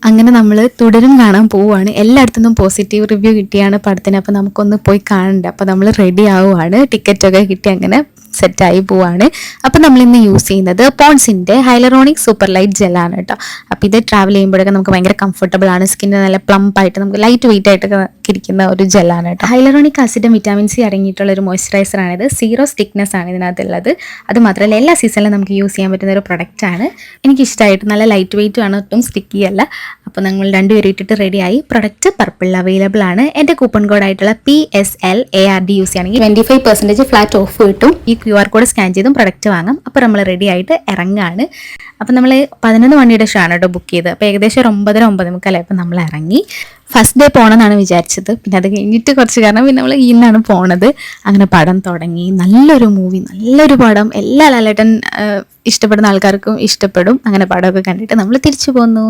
അങ്ങനെ നമ്മൾ തുടരും കാണാൻ പോവുകയാണ്. എല്ലായിടത്തുനിന്നും പോസിറ്റീവ് റിവ്യൂ കിട്ടിയാണ് പടത്തിന്. അപ്പോൾ നമുക്കൊന്ന് പോയി കാണണ്ടേ. അപ്പോൾ നമ്മൾ റെഡി ആവുകയാണ്, ടിക്കറ്റൊക്കെ കിട്ടി അങ്ങനെ സെറ്റായി പോവാണ്. അപ്പോൾ നമ്മൾ ഇന്ന് യൂസ് ചെയ്യുന്നത് പോൺസിൻ്റെ ഹൈലറോണിക് സൂപ്പർ ലൈറ്റ് ജെല്ലാണ് കേട്ടോ. അപ്പോൾ ഇത് ട്രാവൽ ചെയ്യുമ്പോഴൊക്കെ നമുക്ക് ഭയങ്കര കംഫർട്ടബിൾ ആണ്. സ്കിന്ന് നല്ല പ്ലംപായിട്ട് നമുക്ക് ലൈറ്റ് വെയിറ്റ് ആയിട്ടൊക്കെ ഇരിക്കുന്ന ഒരു ജെല്ലാണ് കേട്ടോ. ഹൈലറോണിക് ആസിഡും വിറ്റാമിൻ സി അടങ്ങിയിട്ടുള്ള ഒരു മോയ്സ്ചറൈസറാണിത്. 0 സ്റ്റിക്നെസ് ആണ് ഇതിനകത്തുള്ളത്. അത് മാത്രമല്ല എല്ലാ സീസണിലും നമുക്ക് യൂസ് ചെയ്യാൻ പറ്റുന്ന ഒരു പ്രൊഡക്റ്റാണ്. എനിക്കിഷ്ടമായിട്ട് നല്ല ലൈറ്റ് വെയിറ്റും ആണ്, ഒട്ടും സ്റ്റിക്കി അല്ല. അപ്പോൾ നമ്മൾ രണ്ടുപേരും ഇട്ടിട്ട് റെഡിയായി. പ്രൊഡക്റ്റ് പർപ്പിളിൽ അവൈലബിൾ ആണ്. എൻ്റെ കൂപ്പൺ കോഡായിട്ടുള്ള PSLARD യൂസ് ചെയ്യുകയാണെങ്കിൽ 25% ഫ്ലാറ്റ് ഓഫ് കിട്ടും. ഈ QR കോഡ് സ്കാൻ ചെയ്തും പ്രൊഡക്റ്റ് വാങ്ങാം. അപ്പോൾ നമ്മൾ റെഡി ആയിട്ട് ഇറങ്ങാണ്. അപ്പോൾ നമ്മൾ 11 മണിയുടെ ഷോ ആണ് കേട്ടോ ബുക്ക് ചെയ്തത്. അപ്പോൾ ഏകദേശം ഒരു 9:30 അപ്പോൾ നമ്മൾ ഇറങ്ങി. ഫസ്റ്റ് ഡേ പോകണമെന്നാണ് വിചാരിച്ചത്. പിന്നെ അത് കഴിഞ്ഞിട്ട് കുറച്ച് കാരണം പിന്നെ നമ്മൾ ഇന്നാണ് പോണത്. അങ്ങനെ പടം തുടങ്ങി. നല്ലൊരു മൂവി, നല്ലൊരു പടം. എല്ലാ ലാലേട്ടൻ ഇഷ്ടപ്പെടുന്ന ആൾക്കാർക്കും ഇഷ്ടപ്പെടും. അങ്ങനെ പടമൊക്കെ കണ്ടിട്ട് നമ്മൾ തിരിച്ചു പോന്നു.